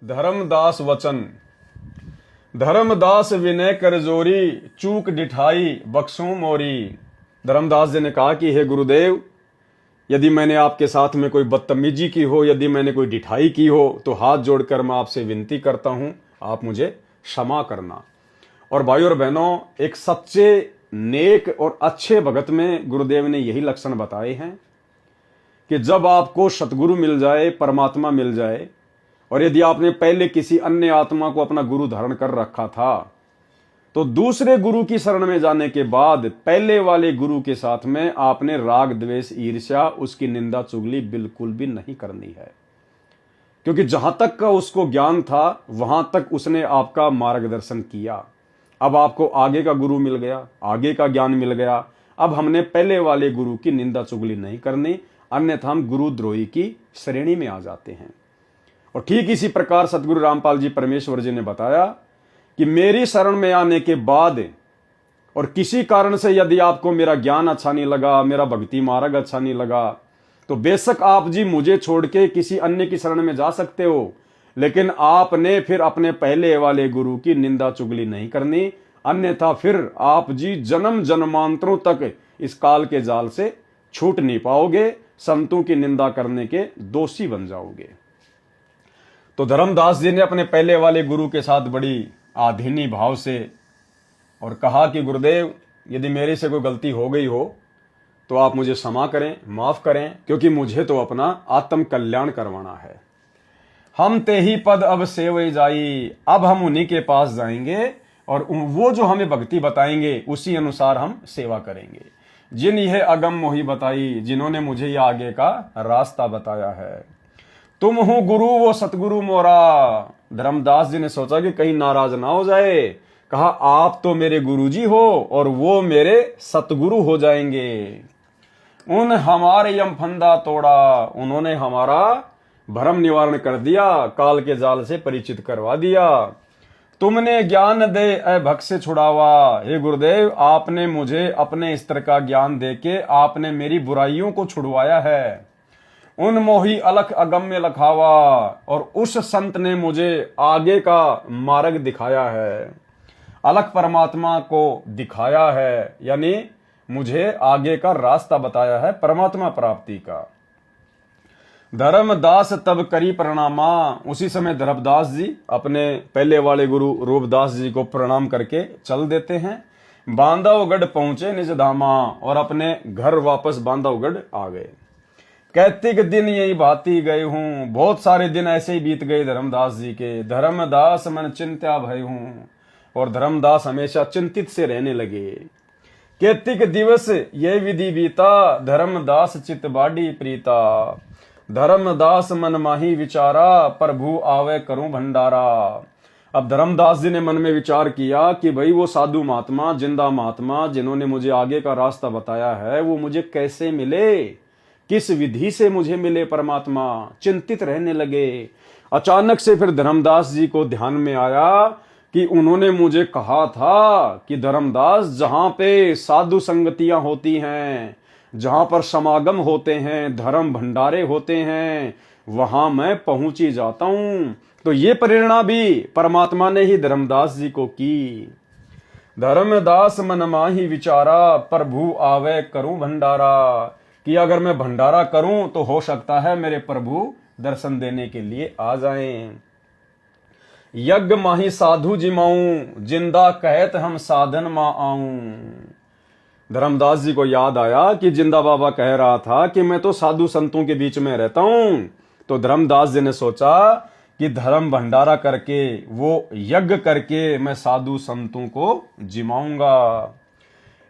धर्मदास वचन। धर्मदास विनय कर जोरी, चूक डिठाई बख्शूं मोरी। धर्मदास जी ने कहा कि हे गुरुदेव, यदि मैंने आपके साथ में कोई बदतमीजी की हो, यदि मैंने कोई डिठाई की हो, तो हाथ जोड़कर मैं आपसे विनती करता हूं, आप मुझे क्षमा करना। और भाइयों और बहनों, एक सच्चे नेक और अच्छे भगत में गुरुदेव ने यही लक्षण बताए हैं कि जब आपको सतगुरु मिल जाए, परमात्मा मिल जाए, और यदि आपने पहले किसी अन्य आत्मा को अपना गुरु धारण कर रखा था, तो दूसरे गुरु की शरण में जाने के बाद पहले वाले गुरु के साथ में आपने राग द्वेष ईर्ष्या, उसकी निंदा चुगली बिल्कुल भी नहीं करनी है। क्योंकि जहां तक का उसको ज्ञान था वहां तक उसने आपका मार्गदर्शन किया। अब आपको आगे का गुरु मिल गया, आगे का ज्ञान मिल गया। अब हमने पहले वाले गुरु की निंदा चुगली नहीं करनी, अन्यथा हम गुरुद्रोही की श्रेणी में आ जाते हैं। और ठीक इसी प्रकार सतगुरु रामपाल जी परमेश्वर जी ने बताया कि मेरी शरण में आने के बाद और किसी कारण से यदि आपको मेरा ज्ञान अच्छा नहीं लगा, मेरा भक्ति मार्ग अच्छा नहीं लगा, तो बेशक आप जी मुझे छोड़ के किसी अन्य की शरण में जा सकते हो, लेकिन आपने फिर अपने पहले वाले गुरु की निंदा चुगली नहीं करनी, अन्यथा फिर आप जी जन्म जन्मांतरों तक इस काल के जाल से छूट नहीं पाओगे, संतों की निंदा करने के दोषी बन जाओगे। तो धर्मदास जी ने अपने पहले वाले गुरु के साथ बड़ी आधीनी भाव से और कहा कि गुरुदेव, यदि मेरे से कोई गलती हो गई हो तो आप मुझे क्षमा करें, माफ करें, क्योंकि मुझे तो अपना आत्म कल्याण करवाना है। हम ते ही पद अब सेवई जाई, अब हम उन्हीं के पास जाएंगे और वो जो हमें भक्ति बताएंगे उसी अनुसार हम सेवा करेंगे। जिन यह अगम मोही बताई, जिन्होंने मुझे यह आगे का रास्ता बताया है। तुम हो गुरु वो सतगुरु मोरा। धर्मदास जी ने सोचा कि कहीं नाराज ना हो जाए, कहा आप तो मेरे गुरुजी हो और वो मेरे सतगुरु हो जाएंगे। उन हमारे यम फंदा तोड़ा, उन्होंने हमारा भ्रम निवारण कर दिया, काल के जाल से परिचित करवा दिया। तुमने ज्ञान दे ए भक्त से छुड़ावा। हे गुरुदेव, आपने मुझे अपने स्तर का ज्ञान देके आपने मेरी बुराइयों को छुड़वाया है। उन मोही अलख अगम्य लखावा, और उस संत ने मुझे आगे का मार्ग दिखाया है। अलख परमात्मा को दिखाया है, यानी मुझे आगे का रास्ता बताया है परमात्मा प्राप्ति का। धर्मदास तब करी प्रणामा। उसी समय धर्मदास जी अपने पहले वाले गुरु रूपदास जी को प्रणाम करके चल देते हैं। बांधवगढ़ पहुंचे निज धामा, और अपने घर वापस बांधवगढ़ आ गए। कहते कि दिन यही भाती गए हूं। बहुत सारे दिन ऐसे ही बीत गए धर्मदास जी के। धर्मदास मन चिंत्या भय हूं, और धर्मदास हमेशा चिंतित से रहने लगे। कहते कि दिवस ये विधि बीता, धर्मदास चित बाडी प्रीता। धर्मदास मन माही विचारा, प्रभु आवे करूं भंडारा। अब धर्मदास जी ने मन में विचार किया कि भाई वो साधु महात्मा, जिंदा महात्मा, जिन्होंने मुझे आगे का रास्ता बताया है, वो मुझे कैसे मिले, किस विधि से मुझे मिले परमात्मा। चिंतित रहने लगे। अचानक से फिर धर्मदास जी को ध्यान में आया कि उन्होंने मुझे कहा था कि धर्मदास, जहां पे साधु संगतियां होती हैं, जहां पर समागम होते हैं, धर्म भंडारे होते हैं, वहां मैं पहुंच ही जाता हूं। तो ये प्रेरणा भी परमात्मा ने ही धर्मदास जी को की। धर्मदास मन माही विचारा, प्रभु आवे करूं भंडारा। कि अगर मैं भंडारा करूं तो हो सकता है मेरे प्रभु दर्शन देने के लिए आ जाएं। यज्ञ माही साधु जिमाऊं, जिंदा कहत हम साधन मा आऊं। धर्मदास जी को याद आया कि जिंदा बाबा कह रहा था कि मैं तो साधु संतों के बीच में रहता हूं। तो धर्मदास जी ने सोचा कि धर्म भंडारा करके, वो यज्ञ करके मैं साधु संतों को जिमाऊंगा।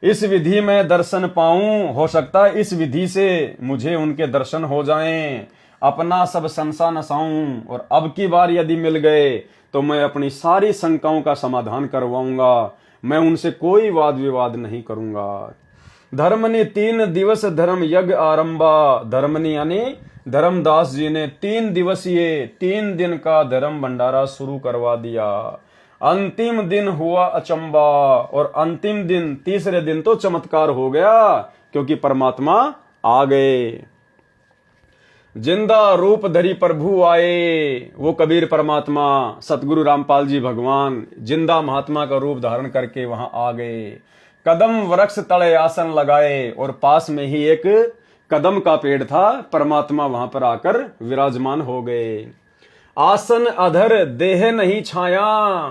इस विधि में दर्शन पाऊं, हो सकता है इस विधि से मुझे उनके दर्शन हो जाएं। अपना सब संसा नसाऊं, और अब की बार यदि मिल गए तो मैं अपनी सारी शंकाओं का समाधान करवाऊंगा। मैं उनसे कोई वाद विवाद नहीं करूंगा। धर्मनि 3 दिवस धर्म यज्ञ आरंभा। धर्मनि यानी धर्मदास जी ने 3 दिवसीय 3 दिन का धर्म भंडारा शुरू करवा दिया। अंतिम दिन हुआ अचंबा, और अंतिम दिन, तीसरे दिन तो चमत्कार हो गया, क्योंकि परमात्मा आ गए। जिंदा रूप धरी प्रभु आए। वो कबीर परमात्मा सतगुरु रामपाल जी भगवान जिंदा महात्मा का रूप धारण करके वहां आ गए। कदम वृक्ष तले आसन लगाए और पास में ही एक कदम का पेड़ था। परमात्मा वहां पर आकर विराजमान हो गए। आसन अधर देह नहीं छाया।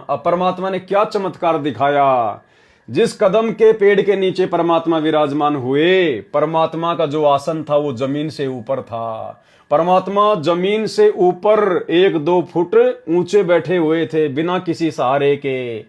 अब परमात्मा ने क्या चमत्कार दिखाया। जिस कदम के पेड़ के नीचे परमात्मा विराजमान हुए, परमात्मा का जो आसन था वो जमीन से ऊपर था। परमात्मा जमीन से ऊपर 1-2 फुट ऊंचे बैठे हुए थे बिना किसी सहारे के,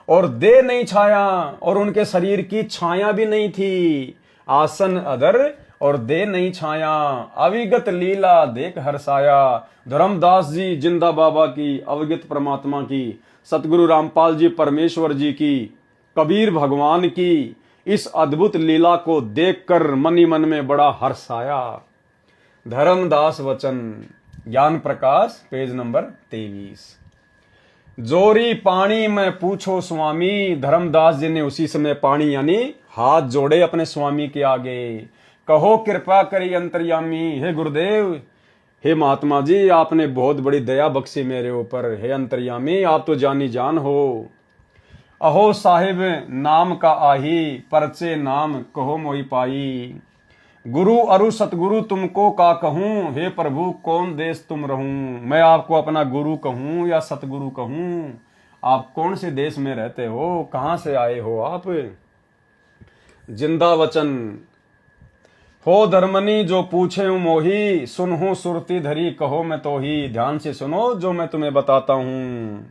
और देह नहीं छाया और उनके शरीर की छाया भी नहीं थी। आसन अधर और देह नहीं छाया, अविगत लीला देख हर्षाया। धर्मदास जी जिंदा बाबा की, अवगत परमात्मा की, सतगुरु रामपाल जी परमेश्वर जी की, कबीर भगवान की इस अद्भुत लीला को देखकर मन ही मन में बड़ा हर्ष आया। धर्मदास वचन ज्ञान प्रकाश पेज नंबर 23। जोरी पानी में पूछो स्वामी। धर्मदास जी ने उसी समय पानी यानी हाथ जोड़े अपने स्वामी के आगे। कहो कृपा करी अंतर्यामी। हे गुरुदेव, हे महात्मा जी, आपने बहुत बड़ी दया बख्शी मेरे ऊपर। हे अंतर्यामी, आप तो जानी जान हो। अहो साहिब नाम का आही, परचे नाम कहो मोई पाई। गुरु अरु सतगुरु तुमको का कहूं। हे प्रभु कौन देश तुम रहूं। मैं आपको अपना गुरु कहूं या सतगुरु कहूं। आप कौन से देश में रहते हो, कहां से आए हो आप। जिंदा वचन हो धर्मनी जो पूछे मोही। सुनहु सुरती धरी कहो मैं तो ही। ध्यान से सुनो जो मैं तुम्हें बताता हूं।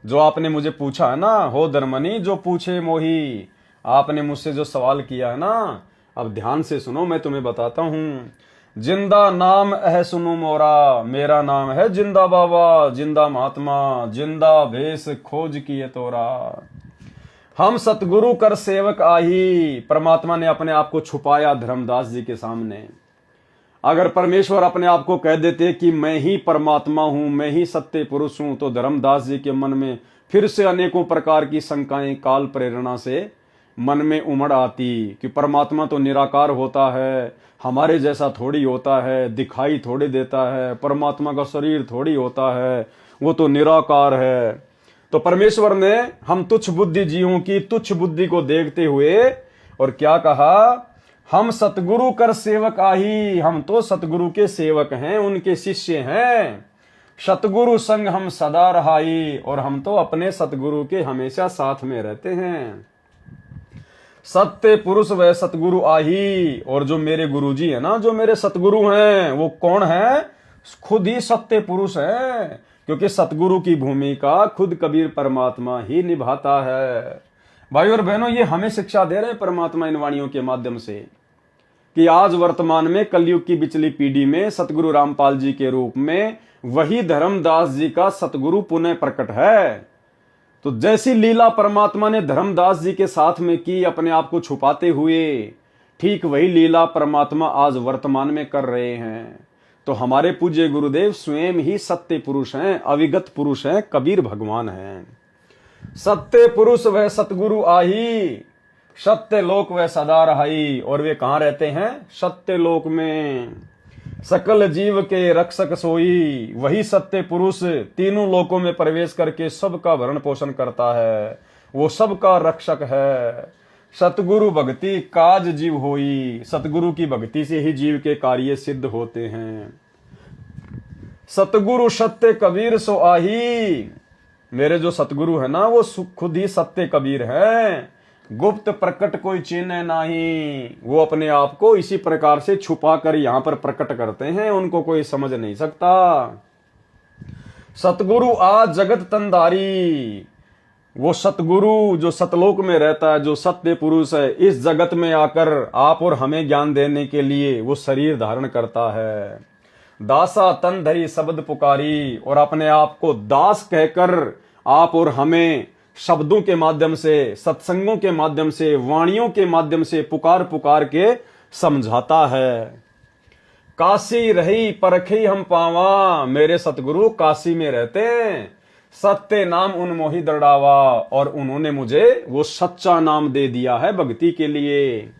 जो आपने मुझे पूछा है ना, हो धर्मनी जो पूछे मोही, आपने मुझसे जो सवाल किया है ना, अब ध्यान से सुनो मैं तुम्हें बताता हूं। जिंदा नाम है सुनो मोरा। मेरा नाम है जिंदा बाबा, जिंदा महात्मा, जिंदा भेष खोज किए तोरा। हम सतगुरु कर सेवक आही। परमात्मा ने अपने आप को छुपाया धर्मदास जी के सामने। अगर परमेश्वर अपने आप को कह देते कि मैं ही परमात्मा हूं, मैं ही सत्य पुरुष हूं, तो धर्मदास जी के मन में फिर से अनेकों प्रकार की शंकाएं काल प्रेरणा से मन में उमड़ आती कि परमात्मा तो निराकार होता है, हमारे जैसा थोड़ी होता है, दिखाई थोड़ी देता है, परमात्मा का शरीर थोड़ी होता है, वो तो निराकार है। तो परमेश्वर ने हम तुच्छ बुद्धि जीवों की तुच्छ बुद्धि को देखते हुए और क्या कहा, हम सतगुरु कर सेवक आही। हम तो सतगुरु के सेवक हैं, उनके शिष्य हैं। सतगुरु संग हम सदा रहाई। और हम तो अपने सतगुरु के हमेशा साथ में रहते हैं। सत्य पुरुष वह सतगुरु आही। और जो मेरे गुरुजी है ना, जो मेरे सतगुरु हैं, वो कौन है, खुद ही सत्य पुरुष है। क्योंकि सतगुरु की भूमिका खुद कबीर परमात्मा ही निभाता है। भाई और बहनों, ये हमें शिक्षा दे रहे हैं परमात्मा इन वाणियों के माध्यम से कि आज वर्तमान में कलयुग की बिचली पीढ़ी में सतगुरु रामपाल जी के रूप में वही धर्मदास जी का सतगुरु पुनः प्रकट है। तो जैसी लीला परमात्मा ने धर्मदास जी के साथ में की अपने आप को छुपाते हुए, ठीक वही लीला परमात्मा आज वर्तमान में कर रहे हैं। तो हमारे पूज्य गुरुदेव स्वयं ही सत्य पुरुष हैं, अविगत पुरुष हैं, कबीर भगवान हैं। सत्य पुरुष वह सतगुरु आही। सत्य लोक वह सदा रहाई। और वे कहां रहते हैं, सत्य लोक में। सकल जीव के रक्षक सोई। वही सत्य पुरुष तीनों लोकों में प्रवेश करके सबका भरण पोषण करता है, वो सबका रक्षक है। सतगुरु भक्ति काज जीव होई। सतगुरु की भक्ति से ही जीव के कार्य सिद्ध होते हैं। सतगुरु सत्य कबीर सो आही। मेरे जो सतगुरु है ना, वो खुद ही सत्य कबीर है। गुप्त प्रकट कोई चिन्ह नहीं। वो अपने आप को इसी प्रकार से छुपा कर यहां पर प्रकट करते हैं, उनको कोई समझ नहीं सकता। सतगुरु आज जगत तंधारी। वो सतगुरु जो सतलोक में रहता है, जो सत्य पुरुष है, इस जगत में आकर आप और हमें ज्ञान देने के लिए वो शरीर धारण करता है। दासा तन धरी शब्द पुकारी। और अपने आप को दास कहकर आप और हमें शब्दों के माध्यम से, सत्संगों के माध्यम से, वाणियों के माध्यम से पुकार पुकार के समझाता है। काशी रही परखी हम पावा। मेरे सतगुरु काशी में रहते हैं। सत्य नाम उन मोहि दृढ़ावा। और उन्होंने मुझे वो सच्चा नाम दे दिया है भक्ति के लिए।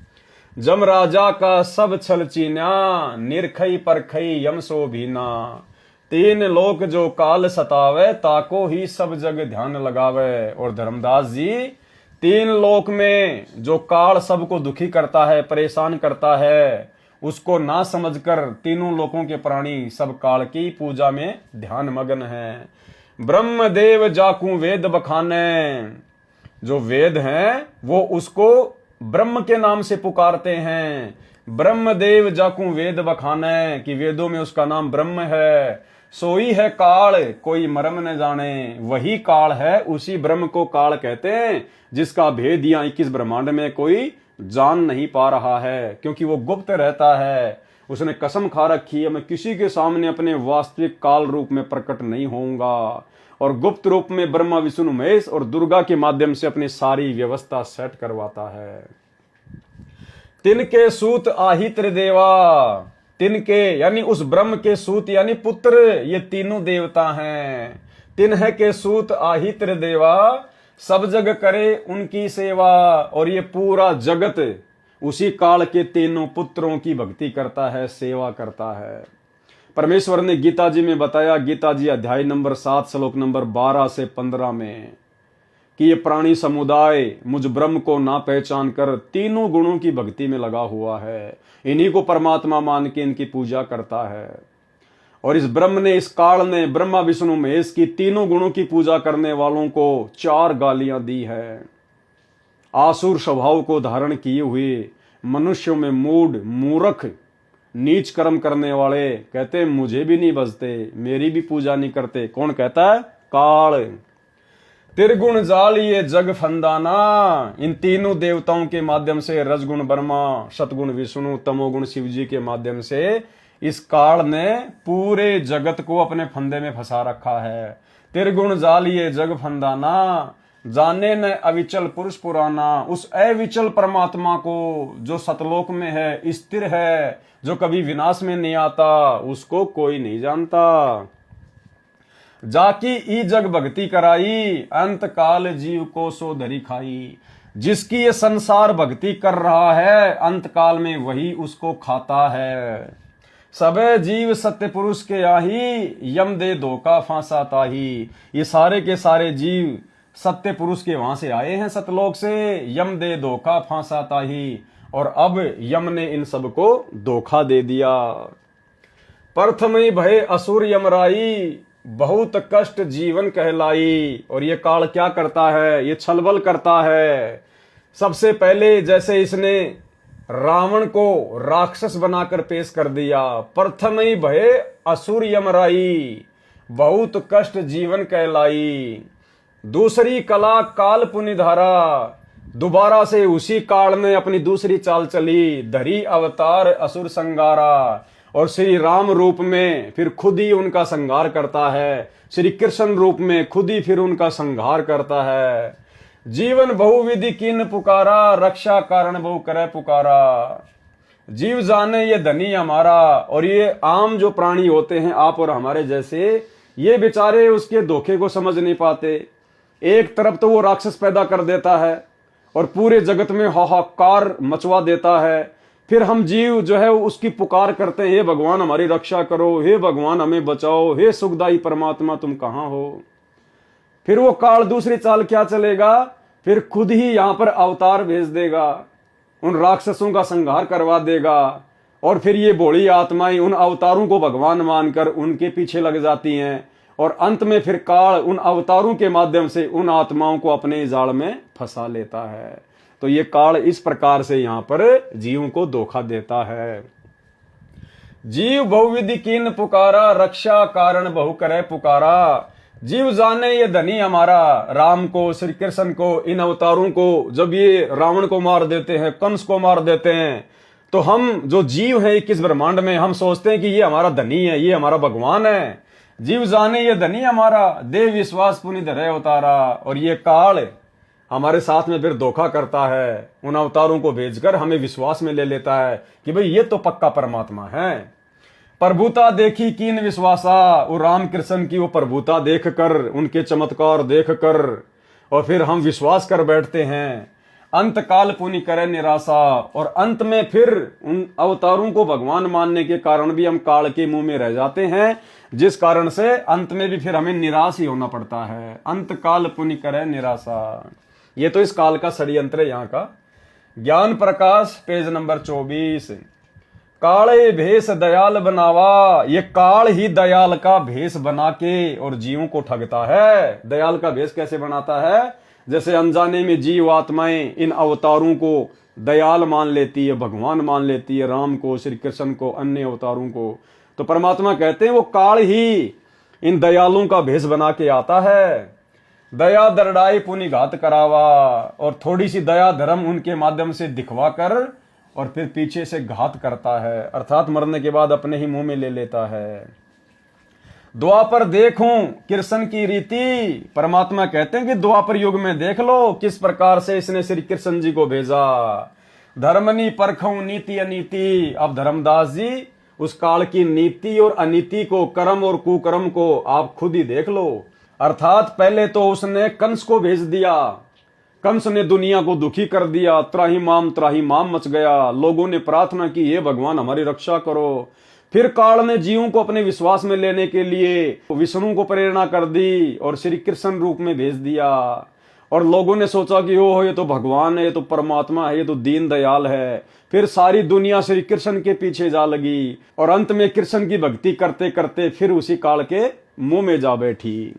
जम राजा का सब छल चीन्या, निरखई परखई यम सो भीना। तीन लोक जो काल सतावे, ताको ही सब जग ध्यान लगावे। और धर्मदास जी, तीन लोक में जो काल सबको दुखी करता है, परेशान करता है, उसको ना समझकर तीनों लोकों के प्राणी सब काल की पूजा में ध्यान मग्न है। ब्रह्मदेव जाकू वेद बखाने, जो वेद हैं वो उसको ब्रह्म के नाम से पुकारते हैं। ब्रह्मदेव जाकू वेद बखाने, कि वेदों में उसका नाम ब्रह्म है। सोई है काल कोई मरम न जाने, वही काल है, उसी ब्रह्म को काल कहते हैं, जिसका भेद यहाँ 21 ब्रह्मांड में कोई जान नहीं पा रहा है, क्योंकि वो गुप्त रहता है। उसने कसम खा रखी है, मैं किसी के सामने अपने वास्तविक काल रूप में प्रकट नहीं होऊंगा, और गुप्त रूप में ब्रह्मा विष्णु महेश और दुर्गा के माध्यम से अपनी सारी व्यवस्था सेट करवाता है। तिनके सूत आहित्र देवा, तिनके यानी उस ब्रह्म के सूत यानी पुत्र, ये तीनों देवता हैं। तिन्ह के सूत आहित्र देवा, सब जग करे उनकी सेवा। और ये पूरा जगत उसी काल के तीनों पुत्रों की भक्ति करता है, सेवा करता है। परमेश्वर ने गीता जी में बताया, गीता जी अध्याय नंबर 7 श्लोक नंबर 12 से 15 में, कि ये प्राणी समुदाय मुझ ब्रह्म को ना पहचान कर तीनों गुणों की भक्ति में लगा हुआ है, इन्हीं को परमात्मा मान के इनकी पूजा करता है। और इस ब्रह्म ने, इस काल ने ब्रह्मा विष्णु महेश की तीनों गुणों की पूजा करने वालों को 4 गालियां दी है। आसुर स्वभाव को धारण किए हुए मनुष्यों में मूढ़, मूर्ख, नीच कर्म करने वाले कहते मुझे भी नहीं बजते, मेरी भी पूजा नहीं करते। कौन कहता है? काल। त्रिगुण जाल ये जग फंदाना, इन तीनों देवताओं के माध्यम से, रजगुण ब्रह्मा, सतगुण विष्णु, तमोगुण शिव जी के माध्यम से इस काल ने पूरे जगत को अपने फंदे में फंसा रखा है। त्रिगुण जाल ये जग फंदाना, जाने न अविचल पुरुष पुराना। उस अविचल परमात्मा को जो सतलोक में है, स्थिर है, जो कभी विनाश में नहीं आता, उसको कोई नहीं जानता। जाकी ई जग भक्ति कराई, अंत काल जीव को सो धरी खाई। जिसकी ये संसार भक्ति कर रहा है, अंत काल में वही उसको खाता है। सबे जीव सत्य पुरुष के आही, यम दे धोखा फांसा ताही। ये सारे के सारे जीव सत्य पुरुष के वहां से आए हैं, सतलोक से। यम दे धोखा फांसा ताही, और अब यम ने इन सबको धोखा दे दिया। प्रथम भय असुर यमराई, बहुत कष्ट जीवन कहलाई। और ये काल क्या करता है? ये छलबल करता है। सबसे पहले जैसे इसने रावण को राक्षस बनाकर पेश कर दिया, प्रथम ही भय असुर यमराई, बहुत कष्ट जीवन कहलाई। दूसरी कला काल पुनिधारा, दोबारा से उसी काल में अपनी दूसरी चाल चली, धरी अवतार असुर संगारा। और श्री राम रूप में फिर खुद ही उनका संहार करता है, श्री कृष्ण रूप में खुद ही फिर उनका संहार करता है। जीवन बहुविधि किन पुकारा, रक्षा कारण बहु करे पुकारा। जीव जाने ये धनी हमारा। और ये आम जो प्राणी होते हैं, आप और हमारे जैसे, ये बेचारे उसके धोखे को समझ नहीं पाते। एक तरफ तो वो राक्षस पैदा कर देता है और पूरे जगत में हाहाकार मचवा देता है, फिर हम जीव जो है उसकी पुकार करते हैं, हे भगवान हमारी रक्षा करो, हे भगवान हमें बचाओ, हे सुखदाई परमात्मा तुम कहां हो। फिर वो काल दूसरी चाल क्या चलेगा, फिर खुद ही यहां पर अवतार भेज देगा, उन राक्षसों का संहार करवा देगा। और फिर ये भोली आत्माएं उन अवतारों को भगवान मानकर उनके पीछे लग जाती हैं, और अंत में फिर काल उन अवतारों के माध्यम से उन आत्माओं को अपने जाल में फंसा लेता है। तो ये काल इस प्रकार से यहां पर जीवों को धोखा देता है। जीव बहुविधि कीन पुकारा, रक्षा कारण बहु करे पुकारा। जीव जाने ये धनी हमारा। राम को, श्री कृष्ण को, इन अवतारों को जब ये रावण को मार देते हैं, कंस को मार देते हैं, तो हम जो जीव हैं 21 ब्रह्मांड में, हम सोचते हैं कि ये हमारा धनी है, ये हमारा भगवान है। जीव जाने ये धनी हमारा, देव विश्वास पुनि धरे अवतारा। और ये काल हमारे साथ में फिर धोखा करता है, उन अवतारों को भेजकर हमें विश्वास में ले लेता है कि भाई ये तो पक्का परमात्मा है। प्रभुता देखी कीन विश्वासा, और राम कृष्ण की वो प्रभुता देखकर, उनके चमत्कार देखकर, और फिर हम विश्वास कर बैठते हैं। अंत काल पुनि करे निराशा। और अंत में फिर उन अवतारों को भगवान मानने के कारण भी हम काल के मुंह में रह जाते हैं, जिस कारण से अंत में भी फिर हमें निराश ही होना पड़ता है। अंत काल पुनि करे निराशा, ये तो इस काल का षड्यंत्र है यहाँ का। ज्ञान प्रकाश पेज नंबर 24। काले भेष दयाल बनावा, ये काल ही दयाल का भेष बना के और जीवों को ठगता है। दयाल का भेष कैसे बनाता है? जैसे अनजाने में जीव आत्माएं इन अवतारों को दयाल मान लेती है, भगवान मान लेती है, राम को, श्री कृष्ण को, अन्य अवतारों को। तो परमात्मा कहते हैं वो काल ही इन दयालुओं का भेष बना के आता है। दया दरड़ाई पुनि घात करावा, और थोड़ी सी दया धर्म उनके माध्यम से दिखवा कर और फिर पीछे से घात करता है, अर्थात मरने के बाद अपने ही मुंह में ले लेता है। द्वापर देखूं कृष्ण की रीति, परमात्मा कहते हैं कि द्वापर युग में देख लो किस प्रकार से इसने श्री कृष्ण जी को भेजा। धर्मनी परखूं नीति अनीति, अब धर्मदास जी उस काल की नीति और अनीति को, कर्म और कुकर्म को आप खुद ही देख लो। अर्थात पहले तो उसने कंस को भेज दिया, कंस ने दुनिया को दुखी कर दिया, त्राही माम मच गया। लोगों ने प्रार्थना की, हे भगवान हमारी रक्षा करो। फिर काल ने जीवों को अपने विश्वास में लेने के लिए विष्णु को प्रेरणा कर दी और श्री कृष्ण रूप में भेज दिया। और लोगों ने सोचा कि ओह ये तो भगवान है, ये तो परमात्मा है, ये तो दीन दयाल है। फिर सारी दुनिया श्री कृष्ण के पीछे जा लगी और अंत में कृष्ण की भक्ति करते करते फिर उसी काल के मुंह में जा बैठी।